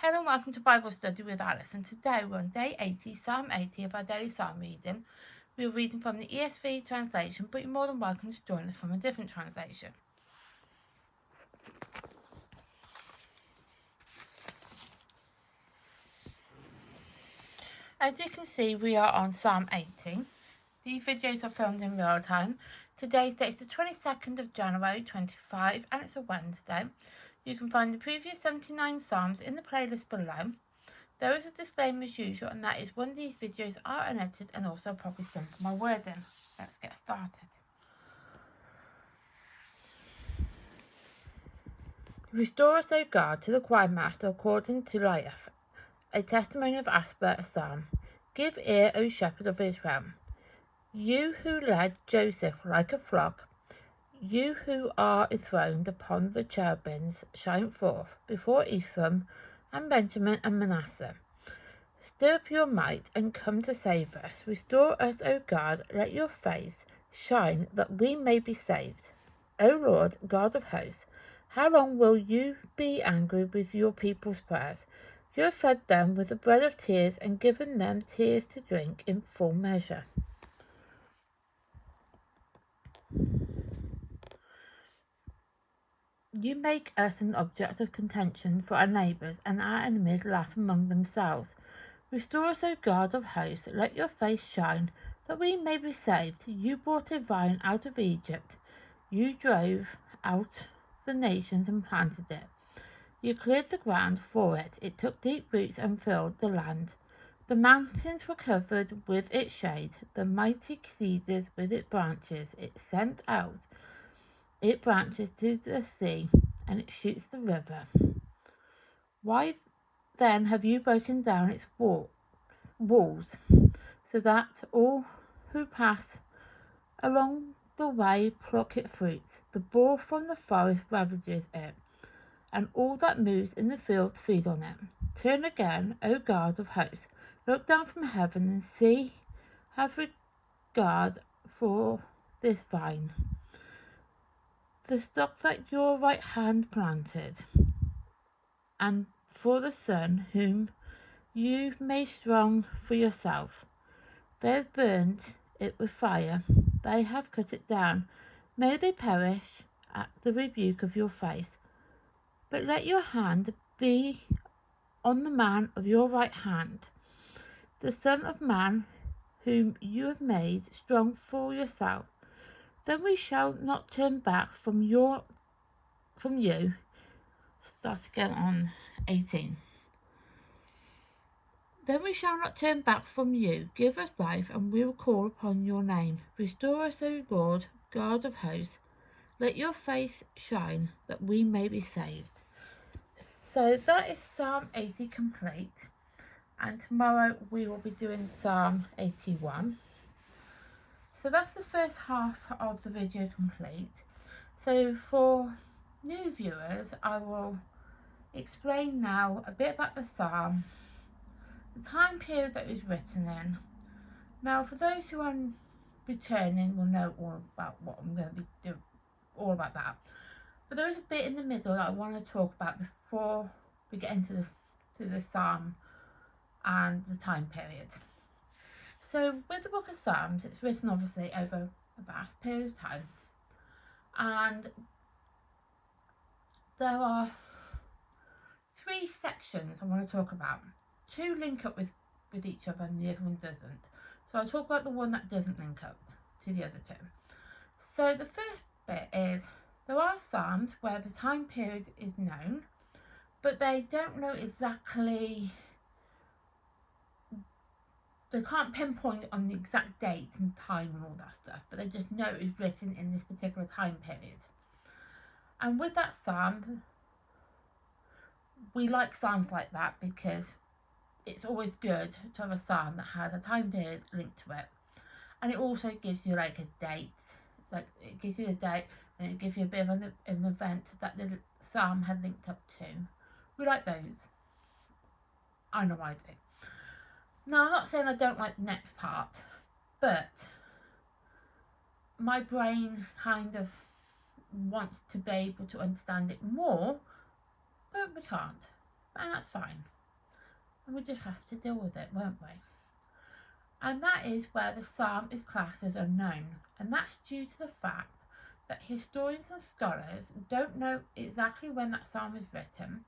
Hello and welcome to Bible Study with Alice, and today we're on day 80, Psalm 80 of our daily Psalm reading. We are reading from the ESV translation, but you're more than welcome to join us from a different translation. As you can see, we are on Psalm 80. These videos are filmed in real time. Today's date is the 22nd of January 25 and it's a Wednesday. You can find the previous 79 Psalms in the playlist below. There is a disclaimer as usual, and that is when these videos are unedited and also probably stump my wording. Let's get started. Restore us, O God, to the choir master according to life, a testimony of Asper, a psalm. Give ear, O shepherd of Israel, you who led Joseph like a flock, you who are enthroned upon the cherubims, shine forth before Ephraim and Benjamin and Manasseh. Stir up your might and come to save us. Restore us, O God, let your face shine that we may be saved. O Lord, God of hosts, how long will you be angry with your people's prayers? You have fed them with the bread of tears and given them tears to drink in full measure. You make us an object of contention for our neighbours, and our enemies laugh among themselves. Restore us, O God of hosts, let your face shine, that we may be saved. You brought a vine out of Egypt. You drove out the nations and planted it. You cleared the ground for it. It took deep roots and filled the land. The mountains were covered with its shade, the mighty cedars with its branches. It sent out its branches to the sea, and it shoots the river. Why then have you broken down its walls, so that all who pass along the way pluck its fruits? The boar from the forest ravages it, and all that moves in the field feed on it. Turn again, O God of hosts, look down from heaven and see, have regard for this vine, the stock that your right hand planted, and for the son whom you made strong for yourself. They have burnt it with fire, they have cut it down. May they perish at the rebuke of your face. But let your hand be on the man of your right hand, the Son of Man whom you have made strong for yourself. Then we shall not turn back from you. Start again on 18. Then we shall not turn back from you. Give us life, and we will call upon your name. Restore us, O Lord, God of hosts. Let your face shine, that we may be saved. So that is Psalm 80 complete. And tomorrow we will be doing Psalm 81. So that's the first half of the video complete. So for new viewers, I will explain now a bit about the psalm, the time period that it was written in. Now, for those who are returning, will know all about what I'm going to be doing, all about that. But there is a bit in the middle that I want to talk about before we get into the psalm and the time period. So with the book of Psalms, it's written obviously over a vast period of time, and there are three sections I want to talk about. Two link up with each other and the other one doesn't. So I'll talk about the one that doesn't link up to the other two. So the first bit is there are Psalms where the time period is known, but they don't know exactly, they can't pinpoint on the exact date and time and all that stuff, but they just know it's written in this particular time period. And with that psalm, we like psalms like that because it's always good to have a psalm that has a time period linked to it. And it also gives you like a date, like it gives you a date and it gives you a bit of an event that the psalm had linked up to. We like those. I know I do. Now, I'm not saying I don't like the next part, but my brain kind of wants to be able to understand it more, but we can't. And that's fine. And we just have to deal with it, won't we? And that is where the psalm is classed as unknown. And that's due to the fact that historians and scholars don't know exactly when that psalm was written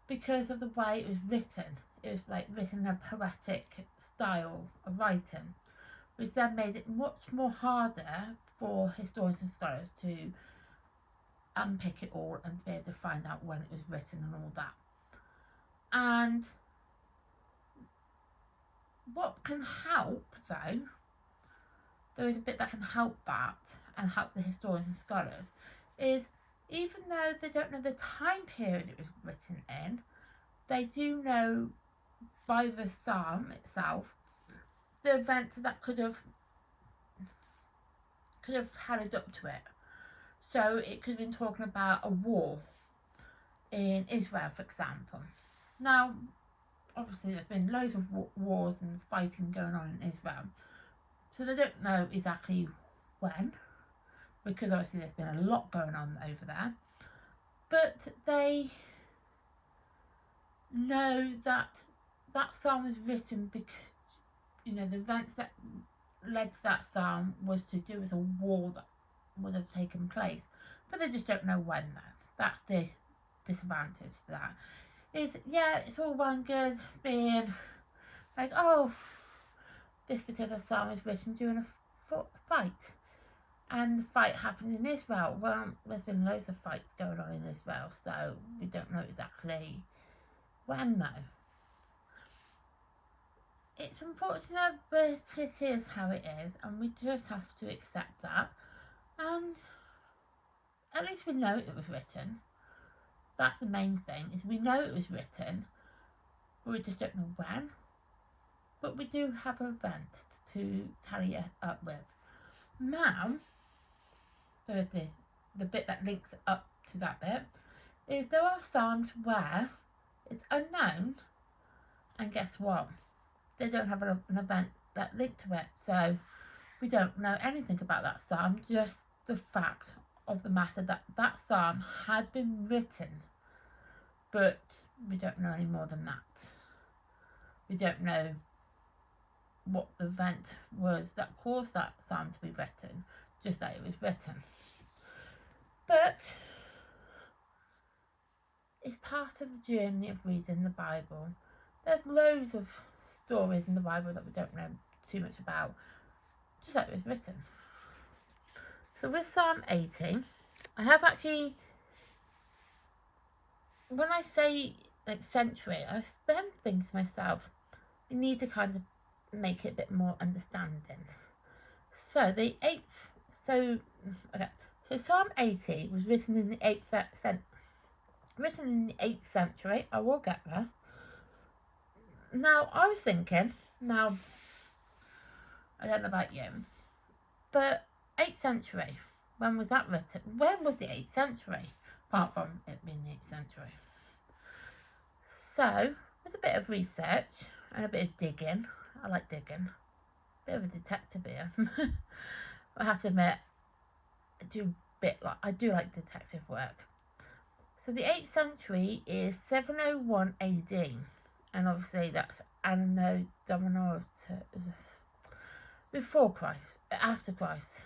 because of the way it was written. It was like written in a poetic style of writing, which then made it much more harder for historians and scholars to unpick it all and be able to find out when it was written and all that. And what can help, though, there is a bit that can help that and help the historians and scholars, is even though they don't know the time period it was written in, they do know by the psalm itself the events that could have added up to it. So it could have been talking about a war in Israel, for example. Now, obviously there's been loads of wars and fighting going on in Israel, so they don't know exactly when, because obviously there's been a lot going on over there, but they know that that psalm was written because, you know, the events that led to that psalm was to do with a war that would have taken place, but they just don't know when though. That's the disadvantage to that. Is, yeah, it's all well and good being like, oh, this particular psalm is written during a fight, and the fight happened in Israel. Well, there's been loads of fights going on in Israel, so we don't know exactly when though. It's unfortunate, but it is how it is, and we just have to accept that. And at least we know it was written. That's the main thing, is we know it was written, but we just don't know when. But we do have an event to tally it up with. Now, there is the bit that links up to that bit, is there are psalms where it's unknown, and guess what? They don't have an event that linked to it, so we don't know anything about that psalm, just the fact of the matter that that psalm had been written, but we don't know any more than that. We don't know what the event was that caused that psalm to be written, just that it was written. But it's part of the journey of reading the Bible. There's loads of stories in the Bible that we don't know too much about, just like it was written. So with Psalm 80, I have actually, when I say like century, I then think to myself, we need to kind of make it a bit more understanding. So so Psalm 80 was written in the 8th century. I will get there. Now, I was thinking, I don't know about you, but 8th century, when was that written? When was the 8th century? Apart from it being the 8th century. So, with a bit of research and a bit of digging, I like digging, bit of a detective here. I have to admit, I do like detective work. So the 8th century is 701 AD, and obviously that's Anno Domini before Christ, after Christ.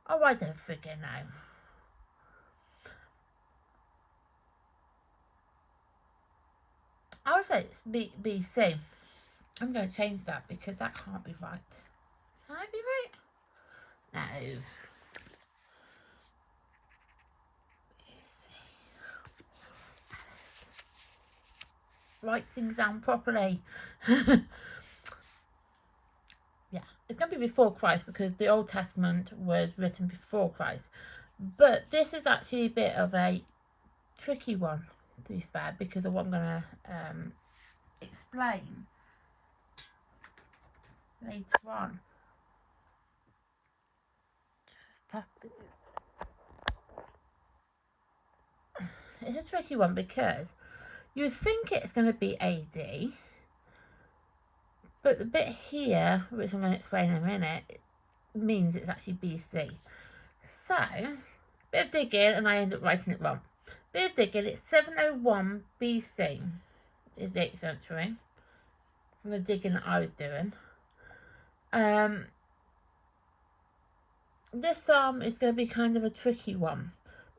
Oh, I don't figure now. I would say it's BC. I'm going to change that because that can't be right. Can I be right? No. Write things down properly. Yeah, it's going to be before Christ because the Old Testament was written before Christ. But this is actually a bit of a tricky one, to be fair, because of what I'm going to explain later on. Just have to... It's a tricky one because you think it's going to be AD, but the bit here, which I'm going to explain in a minute, means it's actually BC. So, a bit of digging and I end up writing it wrong. Bit of digging, it's 701 BC is the 8th century from the digging that I was doing. This psalm is going to be kind of a tricky one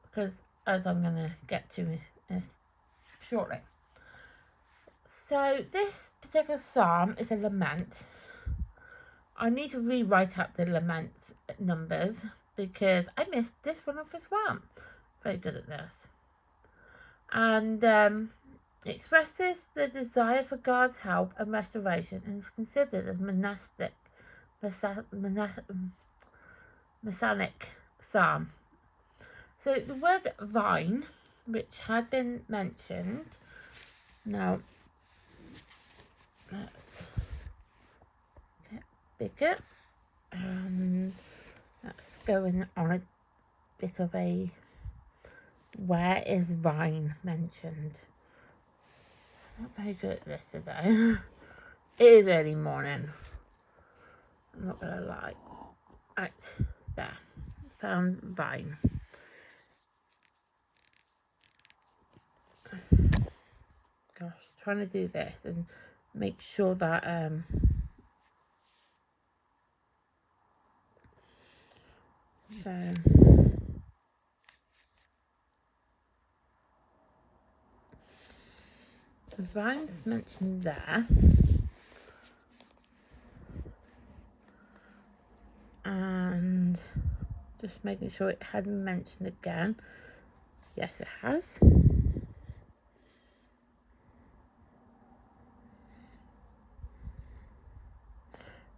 because, as I'm going to get to shortly. So this particular psalm is a lament. I need to rewrite up the lament numbers because I missed this one off as well. Very good at this. And expresses the desire for God's help and restoration and is considered as messianic psalm. So the word vine, which had been mentioned, now let's get bigger, and that's going on a bit of a where is vine mentioned. I'm not very good at this today. It is early morning, I'm not gonna lie. Right, there, found vine. Gosh, trying to do this and make sure that so the vine's mentioned there, and just making sure it hadn't mentioned again. Yes, it has.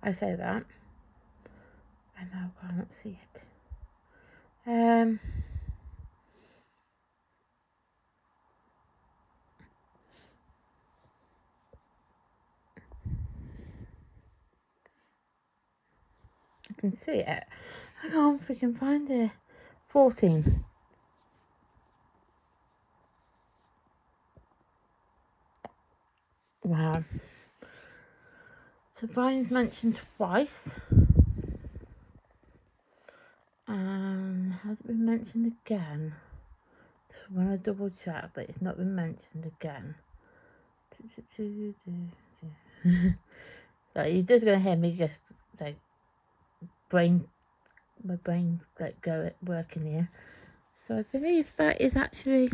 I say that. I now can't see it. I can see it. I can't freaking find it. 14. Wow. So vine's mentioned twice. And has it been mentioned again? I want to double check, but it's not been mentioned again. So you're just gonna hear me just like my brain's like working here. So I believe that is actually,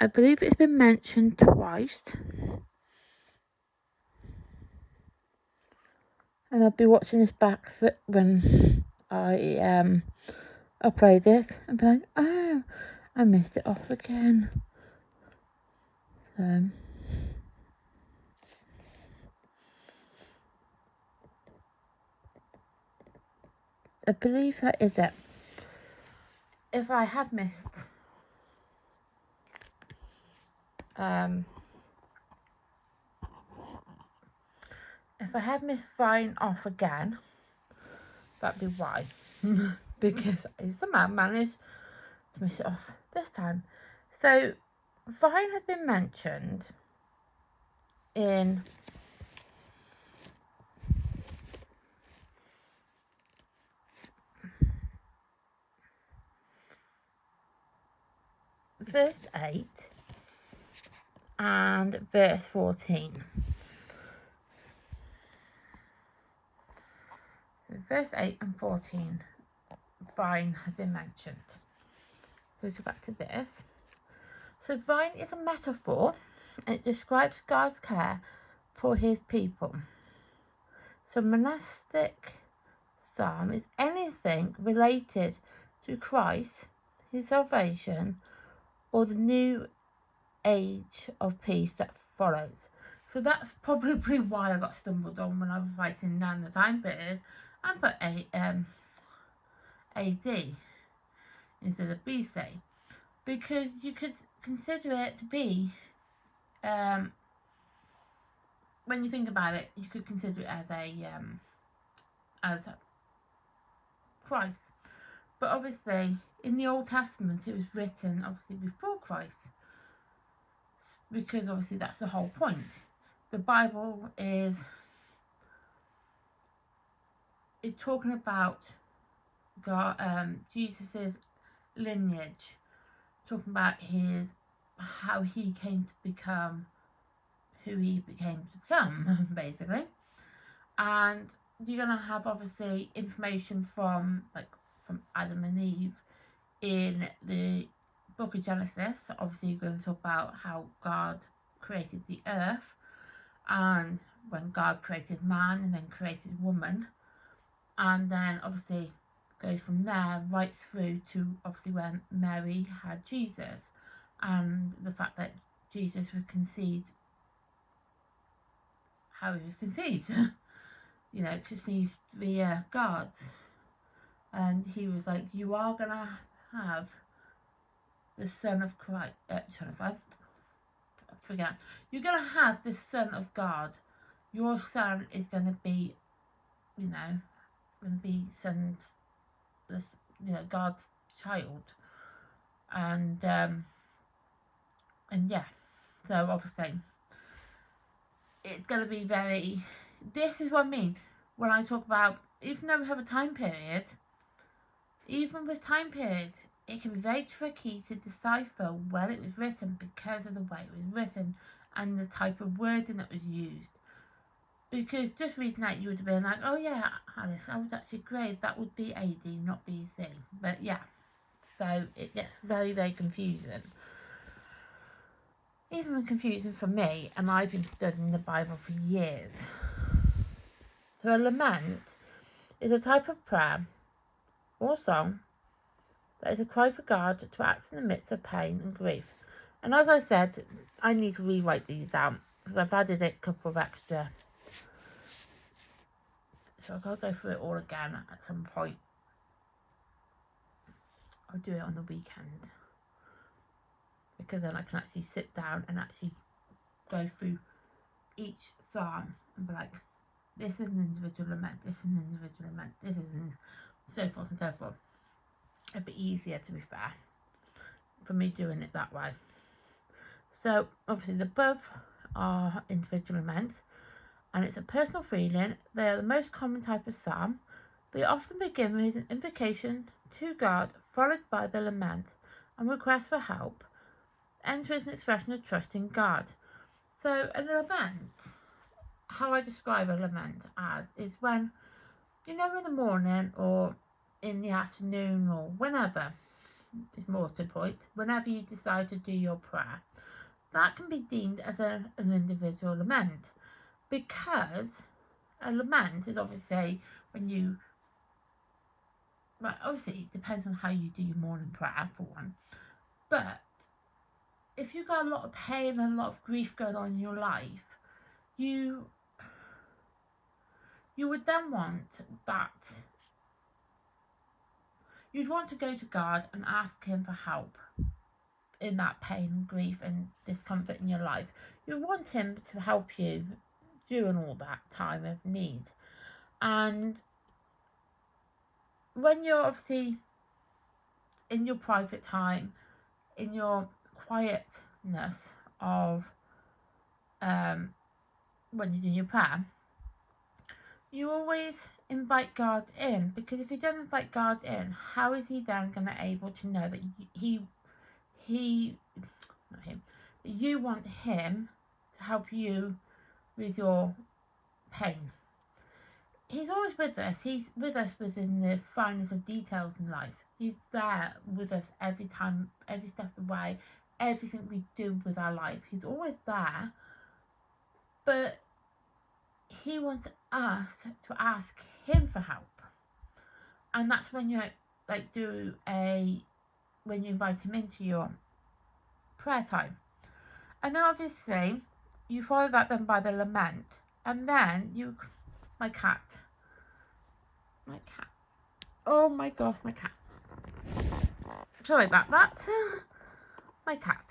I believe it's been mentioned twice. And I'll be watching this back for when I upload it and be like, oh, I missed it off again. So I believe that is it. If I have missed Vine off again, that'd be why. Because it's the man managed to miss it off this time. So Vine had been mentioned in verse 8 and verse 14. So verse 8 and 14, vine had been mentioned. So go back to this. So vine is a metaphor. It describes God's care for his people. So monastic psalm is anything related to Christ, his salvation, or the new age of peace that follows. So that's probably why I got stumbled on when I was writing down the time period and put AD instead of BC, because you could consider it to be, when you think about it, you could consider it as Christ. But obviously, in the Old Testament, it was written obviously before Christ, because obviously that's the whole point. The Bible is talking about God, Jesus's lineage talking about how he came to become who he became to become, basically. And you're gonna have obviously information from Adam and Eve in the book of Genesis. Obviously, you're going to talk about how God created the earth, and when God created man and then created woman, and then obviously goes from there right through to obviously when Mary had Jesus, and the fact that Jesus was conceived, how he was conceived, conceived via God. And he was like, you are gonna have the Son of Christ, forget, you're gonna have the Son of God. Your son is gonna be, God's child. And yeah, so obviously it's gonna be very, this is what I mean when I talk about, even though we have a time period, even with time periods, it can be very tricky to decipher when it was written because of the way it was written and the type of wording that was used. Because just reading that, you would have been like, oh yeah, Alice, I would actually agree, that would be AD, not BC. But yeah, so it gets very, very confusing. Even confusing for me, and I've been studying the Bible for years. So a lament is a type of prayer or song that is a cry for God to act in the midst of pain and grief. And as I said, I need to rewrite these out because I've added a couple of extra. So I've got to go through it all again at some point. I'll do it on the weekend because then I can actually sit down and actually go through each psalm and be like, this is an individual lament, this is an individual lament, this is so forth and so forth. It'd be easier, to be fair, for me doing it that way. So obviously the above are individual laments, and it's a personal feeling. They are the most common type of psalm. They often begin with an invocation to God, followed by the lament and request for help. Enter is an expression of trust in God. So a lament, how I describe a lament as, is when, in the morning or in the afternoon or whenever, is more to the point, whenever you decide to do your prayer, that can be deemed as an individual lament, because a lament is obviously when you, well, obviously it depends on how you do your morning prayer for one, but if you've got a lot of pain and a lot of grief going on in your life, you would then want that, you'd want to go to God and ask him for help in that pain and grief and discomfort in your life. You want him to help you during all that time of need. And when you're obviously in your private time, in your quietness of when you're doing your prayer, you always invite God in, because if you don't invite God in, how is he then going to able to know that you want him to help you with your pain? He's always with us. He's with us within the finest of details in life. He's there with us every time, every step of the way, everything we do with our life. He's always there, but he wants us to ask him for help. And that's when you when you invite him into your prayer time. And then obviously you follow that then by the lament, and then my cat. Oh my gosh, my cat. Sorry about that. My cat.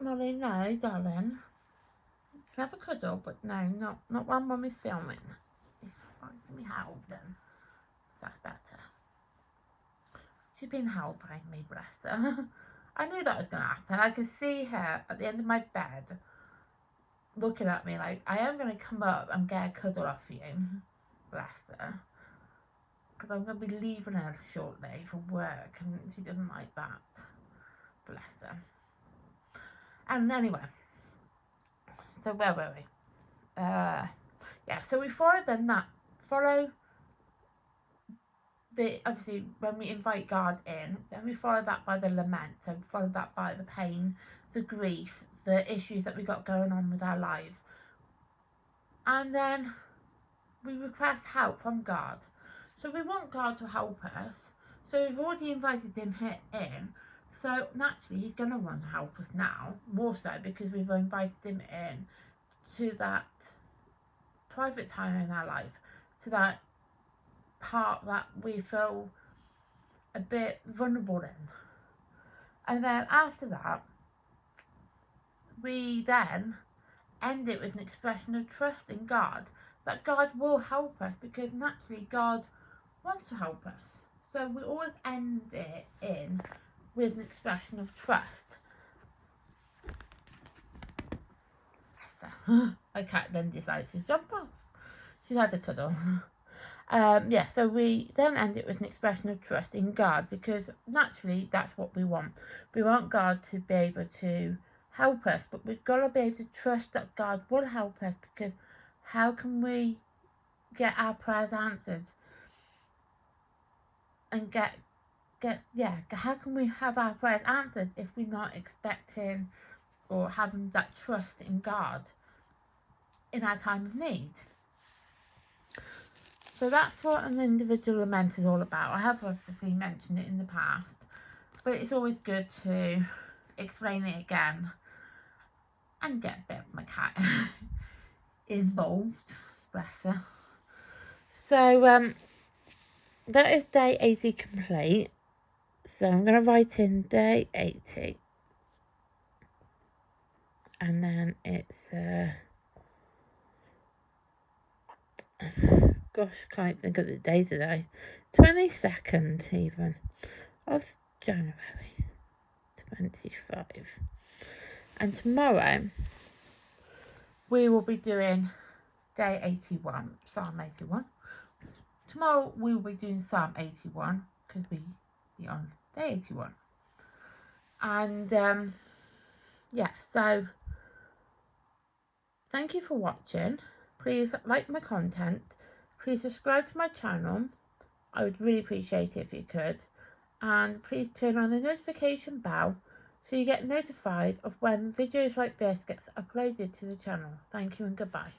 Molly, no, darling. You can have a cuddle, but no, not while Mum is filming. Right, let me help then. That's better. She's been held by me, bless her. I knew that was going to happen. I could see her at the end of my bed looking at me like, I am going to come up and get a cuddle off you. Bless her. because I'm going to be leaving her shortly for work, and she doesn't like that. Bless her. And anyway, so where were we? Yeah, so we follow obviously when we invite God in, then we follow that by the lament. So we follow that by the pain, the grief, the issues that we got going on with our lives. And then we request help from God. So we want God to help us. So we've already invited him in. So naturally he's going to want to help us now, more so because we've invited him in to that private time in our life, to that part that we feel a bit vulnerable in. And then after that, we then end it with an expression of trust in God, that God will help us, because naturally God wants to help us. So we always end it in with an expression of trust. My cat then decided to jump off. She's had a cuddle. So we then end it with an expression of trust in God, because naturally that's what we want. We want God to be able to help us, but we've got to be able to trust that God will help us, because how can we get our prayers answered and how can we have our prayers answered if we're not expecting or having that trust in God in our time of need? So that's what an individual lament is all about. I have obviously mentioned it in the past, but it's always good to explain it again and get a bit of my cat involved. Bless her. So that is day 80 complete. So I'm going to write in day 80. And then it's gosh, I can't even think of the day today. 22nd even of January 25. And tomorrow we will be doing day 81, Psalm 81. Tomorrow we will be doing Psalm 81 because we be on day 81. And so thank you for watching. Please like my content. Please subscribe to my channel. I would really appreciate it if you could. And please turn on the notification bell so you get notified of when videos like this gets uploaded to the channel. Thank you and goodbye.